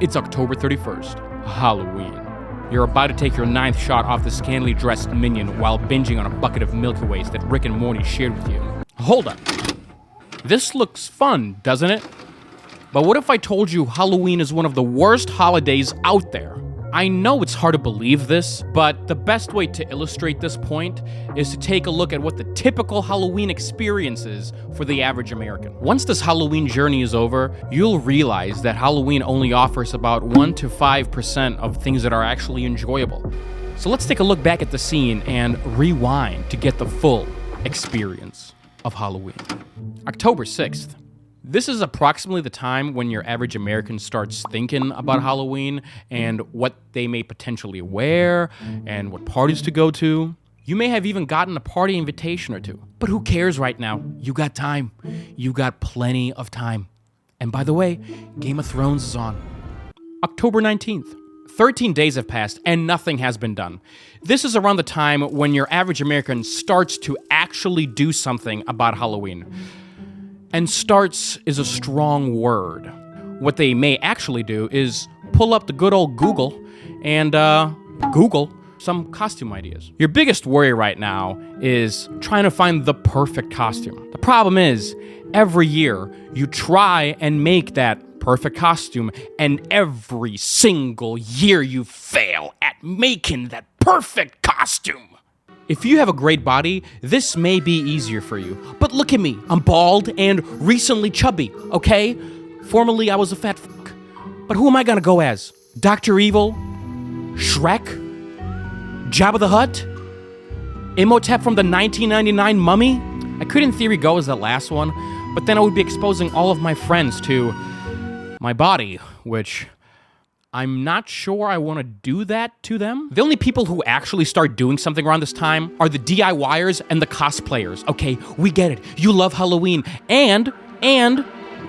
It's October 31st, Halloween. You're about to take your 9th shot off the scantily dressed minion while binging on a bucket of Milky Ways that Rick and Morty shared with you. Hold up. This looks fun, doesn't it? But what if I told you Halloween is one of the worst holidays out there? I know it's hard to believe this, but the best way to illustrate this point is to take a look at what the typical Halloween experience is for the average American. Once this Halloween journey is over, you'll realize that Halloween only offers about 1 to 5% of things that are actually enjoyable. So let's take a look back at the scene and rewind to get the full experience of Halloween. October 6th. This is approximately the time when your average American starts thinking about Halloween and what they may potentially wear and what parties to go to. You may have even gotten a party invitation or two. But who cares right now? You got time. You got plenty of time. And by the way, Game of Thrones is on. October 19th. 13 days have passed and nothing has been done. This is around the time when your average American starts to actually do something about Halloween. And starts is a strong word. What they may actually do is pull up the good old Google and Google some costume ideas. Your biggest worry right now is trying to find the perfect costume. The problem is, every year you try and make that perfect costume, and every single year you fail at making that perfect costume. If you have a great body, this may be easier for you. But look at me, I'm bald and recently chubby, okay? Formerly, I was a fat fuck. But who am I gonna go as? Dr. Evil? Shrek? Jabba the Hutt? Imhotep from the 1999 Mummy? I could in theory go as the last one, but then I would be exposing all of my friends to my body, which I'm not sure I want to do that to them. The only people who actually start doing something around this time are the DIYers and the cosplayers. Okay, we get it. You love Halloween, and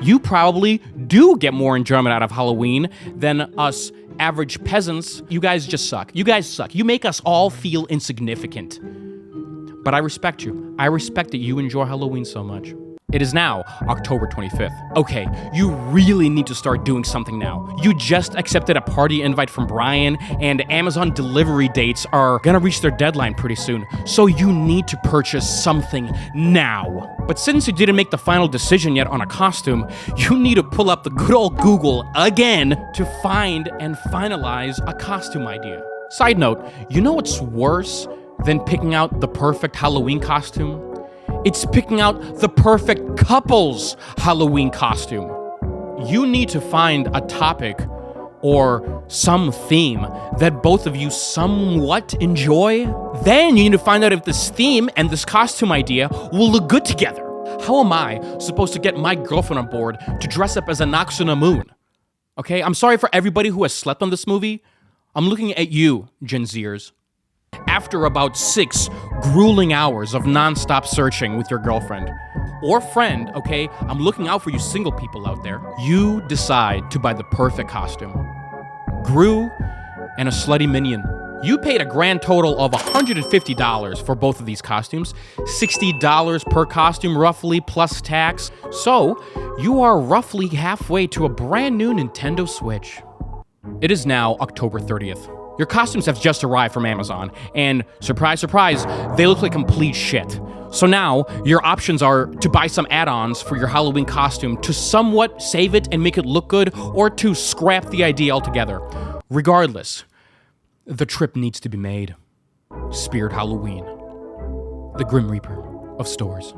you probably do get more enjoyment out of Halloween than us average peasants. You guys just suck. You guys suck. You make us all feel insignificant. But I respect you. I respect that you enjoy Halloween so much. It is now October 25th. Okay, you really need to start doing something now. You just accepted a party invite from Brian, and Amazon delivery dates are gonna reach their deadline pretty soon, so you need to purchase something now. But since you didn't make the final decision yet on a costume, you need to pull up the good old Google again to find and finalize a costume idea. Side note, you know what's worse than picking out the perfect Halloween costume? It's picking out the perfect couple's Halloween costume. You need to find a topic or some theme that both of you somewhat enjoy. Then you need to find out if this theme and this costume idea will look good together. How am I supposed to get my girlfriend on board to dress up as a Noxuna Moon? Okay, I'm sorry for everybody who has slept on this movie. I'm looking at you, Gen Zers. After about 6 grueling hours of non-stop searching with your girlfriend or friend, okay, I'm looking out for you single people out there, you decide to buy the perfect costume. Gru and a slutty minion. You paid a grand total of $150 for both of these costumes, $60 per costume roughly plus tax. So you are roughly halfway to a brand new Nintendo Switch. It is now October 30th. Your costumes have just arrived from Amazon, and surprise, surprise, they look like complete shit. So now, your options are to buy some add-ons for your Halloween costume to somewhat save it and make it look good, or to scrap the idea altogether. Regardless, the trip needs to be made. Spirit Halloween, the Grim Reaper of stores.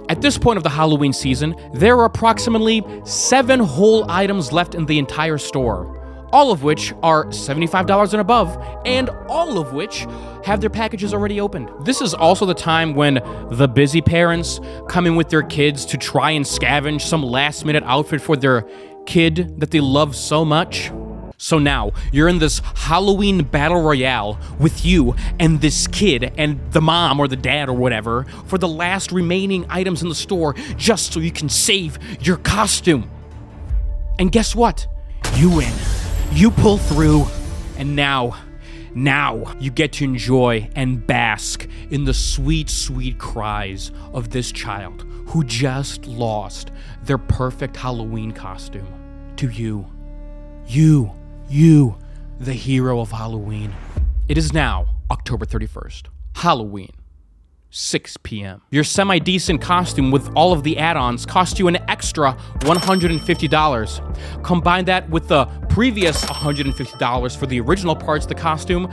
At this point of the Halloween season, there are approximately 7 whole items left in the entire store, all of which are $75 and above, and all of which have their packages already opened. This is also the time when the busy parents come in with their kids to try and scavenge some last-minute outfit for their kid that they love so much. So now, you're in this Halloween battle royale with you and this kid and the mom or the dad or whatever for the last remaining items in the store just so you can save your costume. And guess what? You win. You pull through, and now you get to enjoy and bask in the sweet, sweet cries of this child who just lost their perfect Halloween costume to you. You, the hero of Halloween. It is now October 31st, Halloween, 6 p.m. Your semi-decent costume with all of the add-ons cost you an extra $150. Combine that with the previous $150 for the original parts of the costume,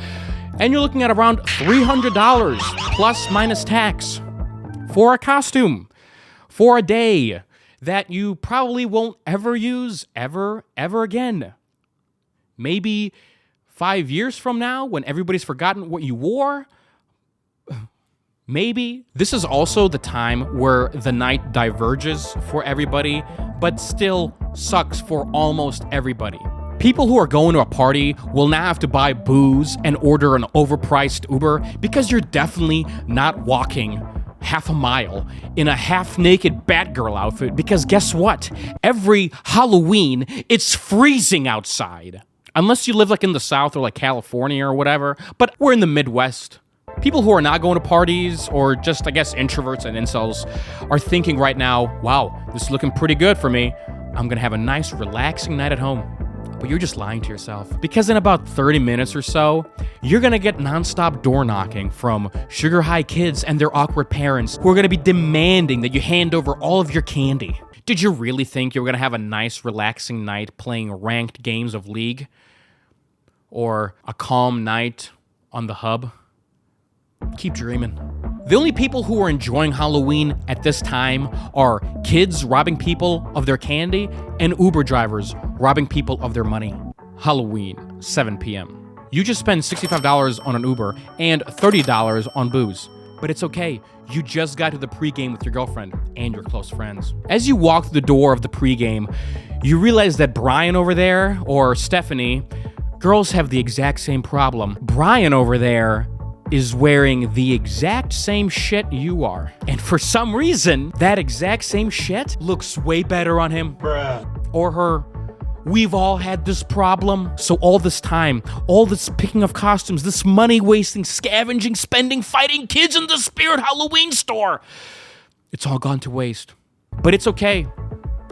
and you're looking at around $300 plus minus tax for a costume for a day that you probably won't ever use ever again. Maybe 5 years from now when everybody's forgotten what you wore. Maybe. This is also the time where the night diverges for everybody, but still sucks for almost everybody. People who are going to a party will now have to buy booze and order an overpriced Uber because you're definitely not walking half a mile in a half-naked Batgirl outfit, because guess what? Every Halloween, it's freezing outside. Unless you live like in the South or like California or whatever, but we're in the Midwest. People who are not going to parties, or just, I guess, introverts and incels, are thinking right now, wow, this is looking pretty good for me. I'm gonna have a nice, relaxing night at home. But you're just lying to yourself. Because in about 30 minutes or so, you're gonna get nonstop door knocking from sugar high kids and their awkward parents who are gonna be demanding that you hand over all of your candy. Did you really think you were gonna have a nice, relaxing night playing ranked games of League? Or a calm night on the hub? Keep dreaming. The only people who are enjoying Halloween at this time are kids robbing people of their candy and Uber drivers robbing people of their money. Halloween, 7 p.m. You just spend $65 on an Uber and $30 on booze. But it's okay. You just got to the pregame with your girlfriend and your close friends. As you walk through the door of the pregame, you realize that Brian over there, or Stephanie, girls have the exact same problem. Brian over there is wearing the exact same shit you are. And for some reason, that exact same shit looks way better on him. Bruh. Or her. We've all had this problem. So all this time, all this picking of costumes, this money wasting, scavenging, spending, fighting kids in the Spirit Halloween store, it's all gone to waste. But it's okay.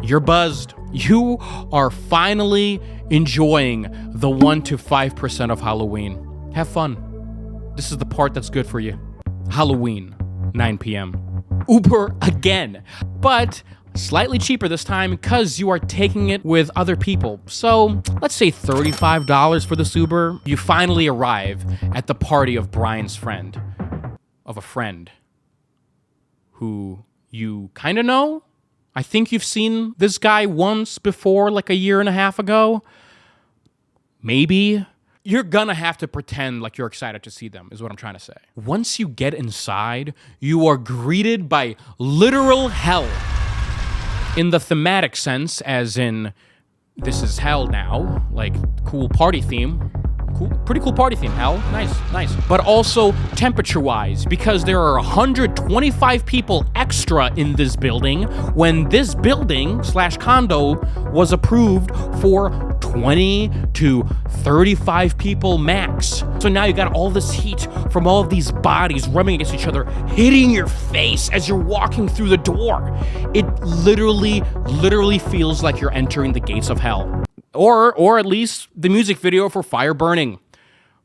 You're buzzed. You are finally enjoying the 1 to 5% of Halloween. Have fun. This is the part that's good for you. Halloween, 9 p.m. Uber again, but slightly cheaper this time because you are taking it with other people. So let's say $35 for this Uber. You finally arrive at the party of Brian's friend, of a friend who you kind of know. I think you've seen this guy once before, like a year and a half ago. Maybe. You're gonna have to pretend like you're excited to see them, is what I'm trying to say. Once you get inside, you are greeted by literal hell. In the thematic sense, as in, this is hell now, like cool party theme. Cool, pretty cool party theme, hell, nice. But also temperature-wise, because there are 125 people extra in this building when this building / condo was approved for 20 to 35 people max. So now you got all this heat from all of these bodies rubbing against each other, hitting your face as you're walking through the door. It literally feels like you're entering the gates of hell. Or at least the music video for Fire Burning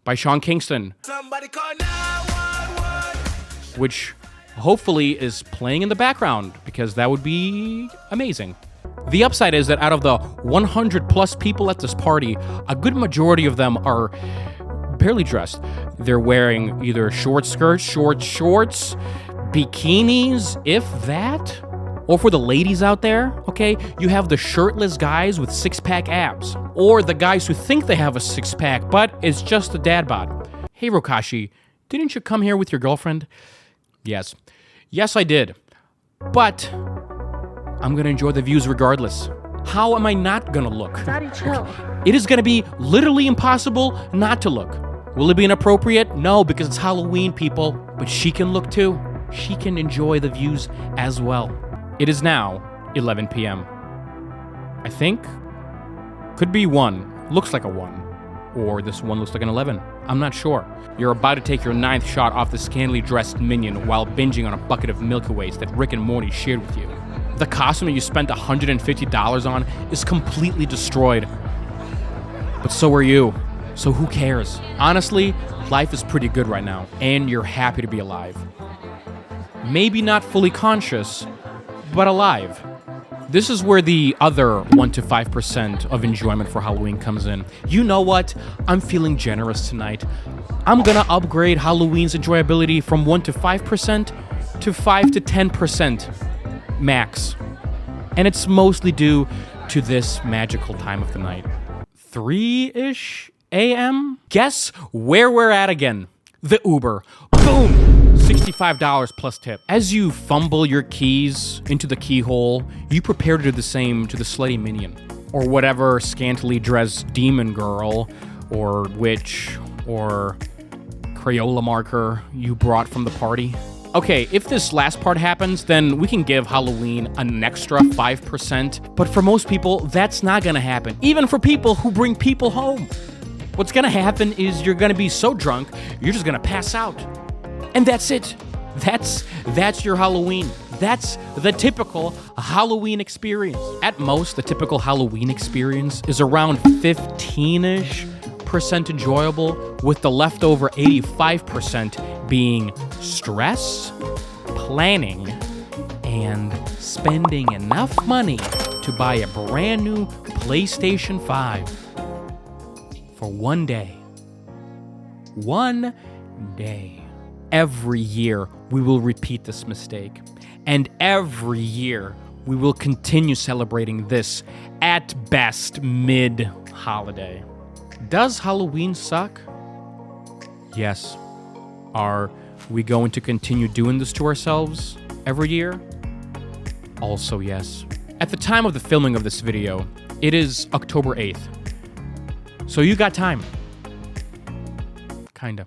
by Sean Kingston. Somebody call 911. Which hopefully is playing in the background, because that would be amazing. The upside is that out of the 100 plus people at this party, a good majority of them are barely dressed. They're wearing either short skirts, short shorts, bikinis, if that. Or for the ladies out there, okay, you have the shirtless guys with six-pack abs. Or the guys who think they have a six-pack, but it's just a dad bod. Hey, Rokashy, didn't you come here with your girlfriend? Yes. Yes, I did. But I'm gonna enjoy the views regardless. How am I not gonna look? Daddy, chill. It is gonna be literally impossible not to look. Will it be inappropriate? No, because it's Halloween, people. But she can look too. She can enjoy the views as well. It is now 11 p.m. I think. Could be 1. Looks like a 1. Or this one looks like an 11. I'm not sure. You're about to take your 9th shot off the scantily dressed minion while binging on a bucket of Milky Ways that Rick and Morty shared with you. The costume that you spent $150 on is completely destroyed. But so are you. So who cares? Honestly, life is pretty good right now, and you're happy to be alive. Maybe not fully conscious, but alive. This is where the other 1 to 5% of enjoyment for Halloween comes in. You know what? I'm feeling generous tonight. I'm gonna upgrade Halloween's enjoyability from 1 to 5% to 5 to 10% max. And it's mostly due to this magical time of the night. 3-ish a.m.? Guess where we're at again. The Uber. Boom! $65 plus tip. As you fumble your keys into the keyhole, you prepare to do the same to the slutty minion, or whatever scantily dressed demon girl, or witch, or Crayola marker you brought from the party. Okay, if this last part happens, then we can give Halloween an extra 5%, but for most people, that's not gonna happen, even for people who bring people home. What's gonna happen is you're gonna be so drunk, you're just gonna pass out. And that's it. That's your Halloween. That's the typical Halloween experience. At most, the typical Halloween experience is around 15-ish% enjoyable, with the leftover 85% being stress, planning, and spending enough money to buy a brand new PlayStation 5 for one day. One day. Every year, we will repeat this mistake. And every year, we will continue celebrating this, at best, mid-holiday. Does Halloween suck? Yes. Are we going to continue doing this to ourselves every year? Also yes. At the time of the filming of this video, it is October 8th. So you got time. Kinda.